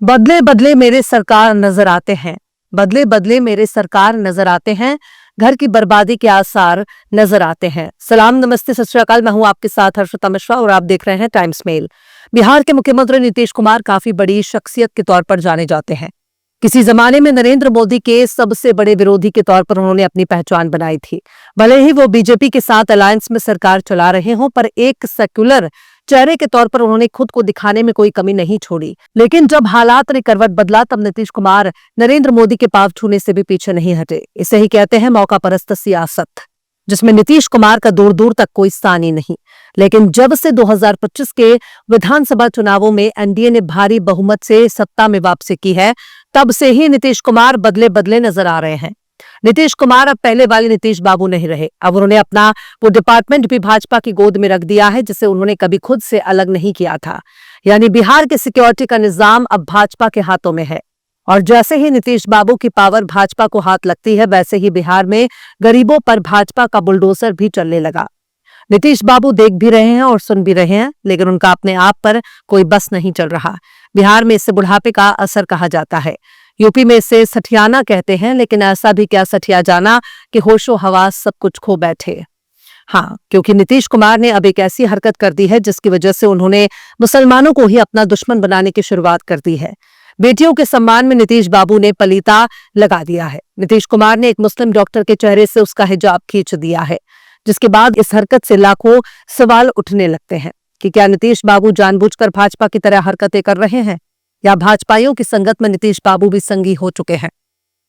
बदले बदले मेरे सरकार नजर आते हैं, बदले बदले मेरे सरकार नजर आते हैं, घर की बर्बादी के आसार नजर आते हैं। सलाम, नमस्ते, सत श्री अकाल। मैं हूं आपके साथ हर्षिता मिश्रा और आप देख रहे हैं टाइम्स मेल। बिहार के मुख्यमंत्री नीतीश कुमार काफी बड़ी शख्सियत के तौर पर जाने जाते हैं। किसी जमाने में नरेंद्र मोदी के सबसे बड़े विरोधी के तौर पर उन्होंने अपनी पहचान बनाई थी। भले ही वो बीजेपी के साथ अलायंस में सरकार चला रहे हों, पर एक सेक्युलर चेहरे के तौर पर उन्होंने खुद को दिखाने में कोई कमी नहीं छोड़ी। लेकिन जब हालात ने करवट बदला, तब नीतीश कुमार नरेंद्र मोदी के पांव छूने से भी पीछे नहीं हटे। इसे ही कहते हैं मौका परस्त सियासत, जिसमें नीतीश कुमार का दूर दूर तक कोई स्थान ही नहीं। लेकिन जब से 2025 के विधानसभा चुनावों में एनडीए ने भारी बहुमत से सत्ता में वापसी की है, तब से ही नीतीश कुमार बदले बदले नजर आ रहे हैं। नीतीश कुमार अब पहले वाले नीतीश बाबू नहीं रहे। अब उन्होंने अपना वो डिपार्टमेंट भी भाजपा की गोद में रख दिया है, जिसे उन्होंने कभी खुद से अलग नहीं किया था। यानी बिहार के सिक्योरिटी का निजाम अब भाजपा के हाथों में है। और जैसे ही नीतीश बाबू की पावर भाजपा को हाथ लगती है, वैसे ही बिहार में गरीबों पर भाजपा का बुलडोजर भी चलने लगा। नीतीश बाबू देख भी रहे हैं और सुन भी रहे हैं, लेकिन उनका अपने आप पर कोई बस नहीं चल रहा। बिहार में इसे बुढ़ापे का असर कहा जाता है। यूपी में इसे सठियाना कहते हैं, लेकिन ऐसा भी क्या सठिया जाना कि होशो हवास सब कुछ खो बैठे। हाँ, क्योंकि नीतीश कुमार ने अब एक ऐसी हरकत कर दी है जिसकी वजह से उन्होंने मुसलमानों को ही अपना दुश्मन बनाने की शुरुआत कर दी है। बेटियों के सम्मान में नीतीश बाबू ने पलीता लगा दिया है। नीतीश कुमार ने एक मुस्लिम डॉक्टर के चेहरे से उसका हिजाब खींच दिया है, जिसके बाद इस हरकत से लाखों सवाल उठने लगते हैं कि क्या नीतीश बाबू जानबूझकर भाजपा की तरह हरकतें कर रहे हैं, या भाजपाइयों की संगत में नीतीश बाबू भी संगी हो चुके हैं।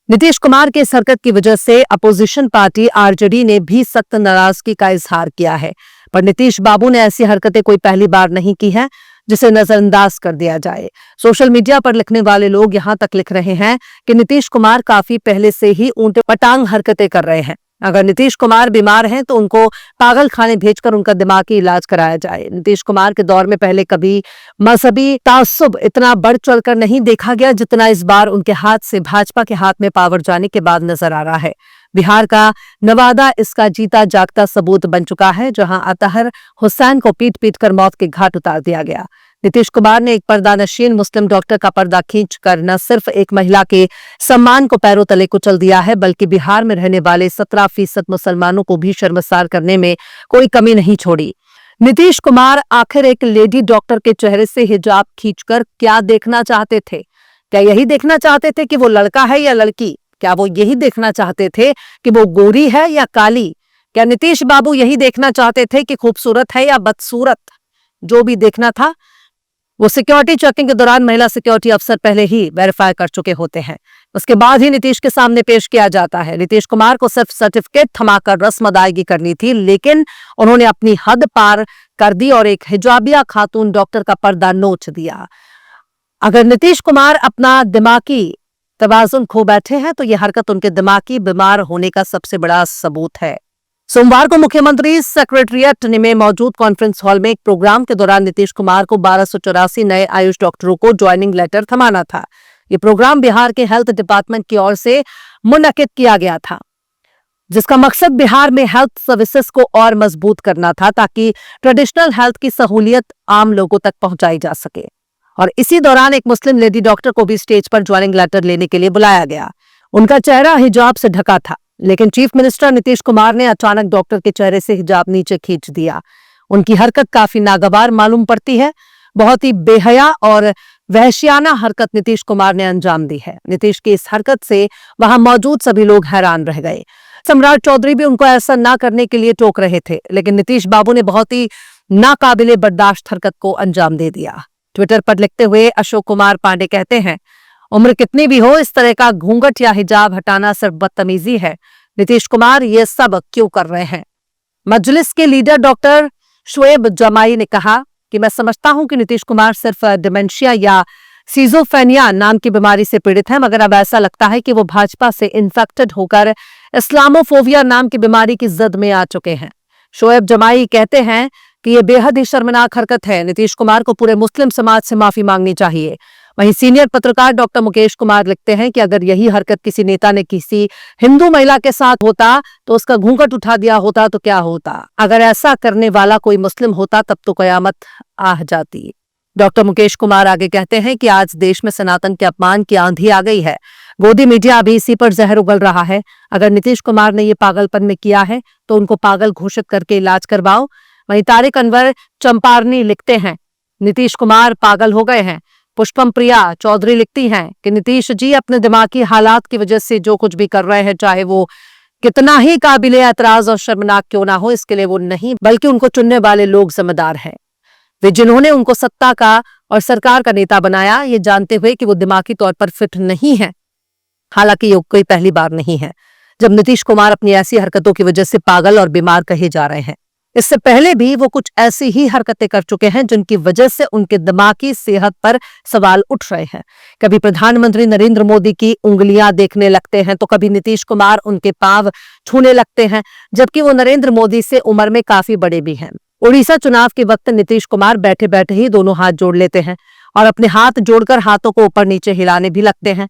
नीतीश कुमार के इस हरकत की वजह से अपोजिशन पार्टी आरजेडी ने भी सख्त नाराजगी का इजहार किया है। पर नीतीश बाबू ने ऐसी हरकतें कोई पहली बार नहीं की है जिसे नजरअंदाज कर दिया जाए। सोशल मीडिया पर लिखने वाले लोग यहां तक लिख रहे हैं कि नीतीश कुमार काफी पहले से ही ऊंट पटांग हरकतें कर रहे हैं। अगर नीतीश कुमार बीमार हैं तो उनको पागल खाने भेजकर उनका दिमागी इलाज कराया जाए। नीतीश कुमार के दौर में पहले कभी मजहबी तासुब इतना बढ़ चढ़कर नहीं देखा गया जितना इस बार उनके हाथ से भाजपा के हाथ में पावर जाने के बाद नजर आ रहा है। बिहार का नवादा इसका जीता जागता सबूत बन चुका है, जहां अतहर हुसैन को पीट पीट कर मौत के घाट उतार दिया गया। नीतीश कुमार ने एक पर्दानशीन मुस्लिम डॉक्टर का पर्दा खींचकर न सिर्फ एक महिला के सम्मान को पैरों तले कुचल दिया है, बल्कि बिहार में रहने वाले 17% मुसलमानों को भी शर्मसार करने में कोई कमी नहीं छोड़ी। नीतीश कुमार आखिर एक लेडी डॉक्टर के चेहरे से हिजाब खींचकर क्या देखना चाहते थे? क्या यही देखना चाहते थे कि वो लड़का है या लड़की? क्या वो यही देखना चाहते थे कि वो गोरी है या काली? क्या नीतीश बाबू यही देखना चाहते थे कि खूबसूरत है या बदसूरत? जो भी देखना था वो सिक्योरिटी चेकिंग के दौरान महिला सिक्योरिटी अफसर पहले ही वेरीफाई कर चुके होते हैं। उसके बाद ही नीतीश के सामने पेश किया जाता है। नीतीश कुमार को सिर्फ सर्टिफिकेट थमाकर रस्म अदायगी करनी थी, लेकिन उन्होंने अपनी हद पार कर दी और एक हिजाबिया खातून डॉक्टर का पर्दा नोच दिया। अगर नीतीश कुमार अपना दिमागी तवाजुन खो बैठे हैं तो यह हरकत उनके दिमागी बीमार होने का सबसे बड़ा सबूत है। सोमवार को मुख्यमंत्री सेक्रेटरिएट में मौजूद कॉन्फ्रेंस हॉल में एक प्रोग्राम के दौरान नीतीश कुमार को 1284 नए आयुष डॉक्टरों को ज्वाइनिंग लेटर थमाना था। यह प्रोग्राम बिहार के हेल्थ डिपार्टमेंट की ओर से मुनक्किद किया गया था, जिसका मकसद बिहार में हेल्थ सर्विसेज को और मजबूत करना था, ताकि ट्रेडिशनल हेल्थ की सहूलियत आम लोगों तक पहुंचाई जा सके। और इसी दौरान एक मुस्लिम लेडी डॉक्टर को भी स्टेज पर ज्वाइनिंग लेटर लेने के लिए बुलाया गया। उनका चेहरा हिजाब से ढका था, लेकिन चीफ मिनिस्टर नीतीश कुमार ने अचानक डॉक्टर के चेहरे से हिजाब नीचे खींच दिया। उनकी हरकत काफी नागवार मालूम पड़ती है। बहुत ही बेहया और वहशियाना हरकत नीतीश कुमार ने अंजाम दी है। नीतीश की इस हरकत से वहां मौजूद सभी लोग हैरान रह गए। सम्राट चौधरी भी उनको ऐसा ना करने के लिए टोक रहे थे, लेकिन नीतीश बाबू ने बहुत ही नाकाबिले बर्दाश्त हरकत को अंजाम दे दिया। ट्विटर पर लिखते हुए अशोक कुमार पांडे कहते हैं, उम्र कितनी भी हो, इस तरह का घूंघट या हिजाब हटाना सिर्फ बदतमीजी है। नीतीश कुमार ये सब क्यों कर रहे हैं? मजलिस के लीडर डॉक्टर शोएब जमाई ने कहा कि मैं समझता हूं कि नीतीश कुमार सिर्फ डिमेंशिया या सीजोफ्रेनिया नाम की बीमारी से पीड़ित हैं, मगर अब ऐसा लगता है कि वो भाजपा से इन्फेक्टेड होकर इस्लामोफोबिया नाम की बीमारी की जद में आ चुके हैं। शोएब जमाई कहते हैं कि यह बेहद ही शर्मनाक हरकत है। नीतीश कुमार को पूरे मुस्लिम समाज से माफी मांगनी चाहिए। वहीं सीनियर पत्रकार डॉक्टर मुकेश कुमार लिखते हैं कि अगर यही हरकत किसी नेता ने किसी हिंदू महिला के साथ होता तो उसका घूंघट उठा दिया होता तो क्या होता? अगर ऐसा करने वाला कोई मुस्लिम होता तब तो कयामत आ जाती। डॉक्टर मुकेश कुमार आगे कहते हैं कि आज देश में सनातन के अपमान की आंधी आ गई है। गोदी मीडिया अभी इसी पर जहर उगल रहा है। अगर नीतीश कुमार ने ये पागलपन में किया है तो उनको पागल घोषित करके इलाज करवाओ। वहीं तारिक अनवर चंपारनी लिखते हैं, नीतीश कुमार पागल हो गए हैं। पुष्पम प्रिया चौधरी लिखती हैं कि नीतीश जी अपने दिमागी हालात की वजह से जो कुछ भी कर रहे हैं, चाहे वो कितना ही काबिले एतराज और शर्मनाक क्यों ना हो, इसके लिए वो नहीं बल्कि उनको चुनने वाले लोग जिम्मेदार हैं। वे जिन्होंने उनको सत्ता का और सरकार का नेता बनाया, ये जानते हुए कि वो दिमागी तौर पर फिट नहीं है। हालांकि ये कोई पहली बार नहीं है जब नीतीश कुमार अपनी ऐसी हरकतों की वजह से पागल और बीमार कहे जा रहे हैं। इससे पहले भी वो कुछ ऐसी ही हरकतें कर चुके हैं जिनकी वजह से उनके दिमागी सेहत पर सवाल उठ रहे हैं। कभी प्रधानमंत्री नरेंद्र मोदी की उंगलियां देखने लगते हैं तो कभी नीतीश कुमार उनके पांव छूने लगते हैं, जबकि वो नरेंद्र मोदी से उम्र में काफी बड़े भी हैं। उड़ीसा चुनाव के वक्त नीतीश कुमार बैठे बैठे ही दोनों हाथ जोड़ लेते हैं और अपने हाथ जोड़कर हाथों को ऊपर नीचे हिलाने भी लगते हैं।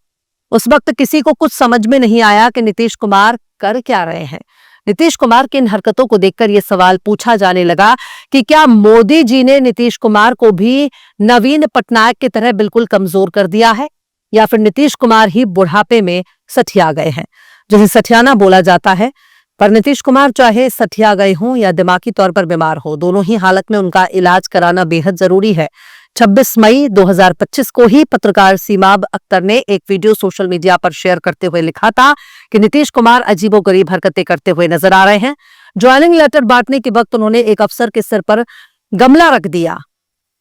उस वक्त किसी को कुछ समझ में नहीं आया कि नीतीश कुमार कर क्या रहे हैं। नीतीश कुमार की इन हरकतों को देखकर यह सवाल पूछा जाने लगा कि क्या मोदी जी ने नीतीश कुमार को भी नवीन पटनायक की तरह बिल्कुल कमजोर कर दिया है, या फिर नीतीश कुमार ही बुढ़ापे में सठिया गए हैं, जिसे सठियाना बोला जाता है। पर नीतीश कुमार चाहे सठिया गए हों या दिमागी तौर पर बीमार हो, दोनों ही हालत में उनका इलाज कराना बेहद जरूरी है। 26 मई 2025 को ही पत्रकार सीमाब अख्तर ने एक वीडियो सोशल मीडिया पर शेयर करते हुए लिखा था कि नीतीश कुमार अजीबोगरीब हरकतें करते हुए नजर आ रहे हैं। ज्वाइनिंग लेटर बांटने के वक्त उन्होंने एक अफसर के सिर पर गमला रख दिया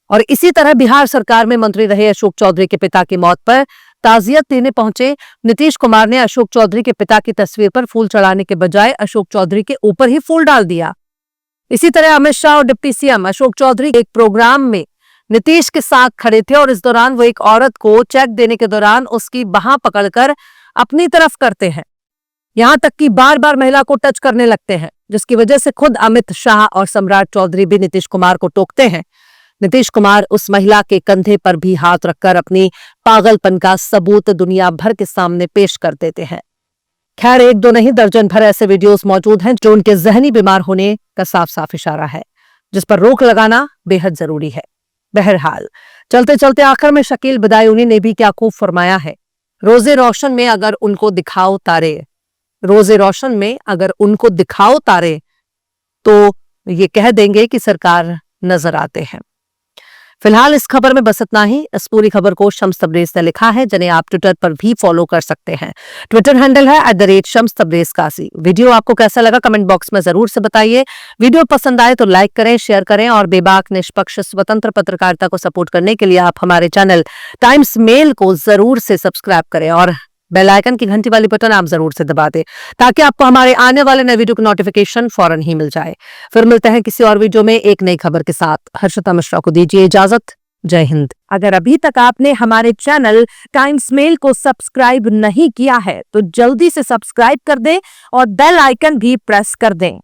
और इसी तरह बिहार सरकार में मंत्री रहे अशोक चौधरी के पिता की मौत पर ताजियत देने पहुंचे नीतीश कुमार ने अशोक चौधरी के पिता की तस्वीर पर फूल चढ़ाने के बजाय अशोक चौधरी के ऊपर ही फूल डाल दिया। इसी तरह अमित शाह और डिप्टी सीएम अशोक चौधरी एक प्रोग्राम में नीतीश के साथ खड़े थे और इस दौरान वो एक औरत को चेक देने के दौरान उसकी बाह पकड़कर अपनी तरफ करते हैं, यहां तक कि बार बार महिला को टच करने लगते हैं, जिसकी वजह से खुद अमित शाह और सम्राट चौधरी भी नीतीश कुमार को टोकते हैं। नीतीश कुमार उस महिला के कंधे पर भी हाथ रखकर अपनी पागलपन का सबूत दुनिया भर के सामने पेश कर देते हैं। खैर, एक दो नहीं दर्जन भर ऐसे वीडियोस मौजूद हैं जो उनके जहनी बीमार होने का साफ साफ इशारा है, जिस पर रोक लगाना बेहद जरूरी है। बहरहाल, चलते चलते आखिर में शकील बदायूनी ने भी क्या खूब फरमाया है, रोजे रोशन में अगर उनको दिखाओ तारे, रोजे रोशन में अगर उनको दिखाओ तारे तो ये कह देंगे कि सरकार नजर आते हैं। फिलहाल इस खबर में बस इतना ही। इस पूरी खबर को शम्स तबरेज ने लिखा है, जिन्हें आप ट्विटर पर भी फॉलो कर सकते हैं। ट्विटर हैंडल है @शम्स तबरेज कासी। वीडियो आपको कैसा लगा कमेंट बॉक्स में जरूर से बताइए। वीडियो पसंद आए तो लाइक करें, शेयर करें और बेबाक निष्पक्ष स्वतंत्र पत्रकारिता को सपोर्ट करने के लिए आप हमारे चैनल टाइम्स मेल को जरूर से सब्सक्राइब करें और बेल आइकन की घंटी वाली बटन आप जरूर से दबा दें ताकि आपको हमारे आने वाले नए वीडियो की नोटिफिकेशन फौरन ही मिल जाए। फिर मिलते हैं किसी और वीडियो में एक नई खबर के साथ। हर्षिता मिश्रा को दीजिए इजाजत। जय हिंद। अगर अभी तक आपने हमारे चैनल टाइम्स मेल को सब्सक्राइब नहीं किया है तो जल्दी से सब्सक्राइब कर दें और बेल आइकन भी प्रेस कर दें।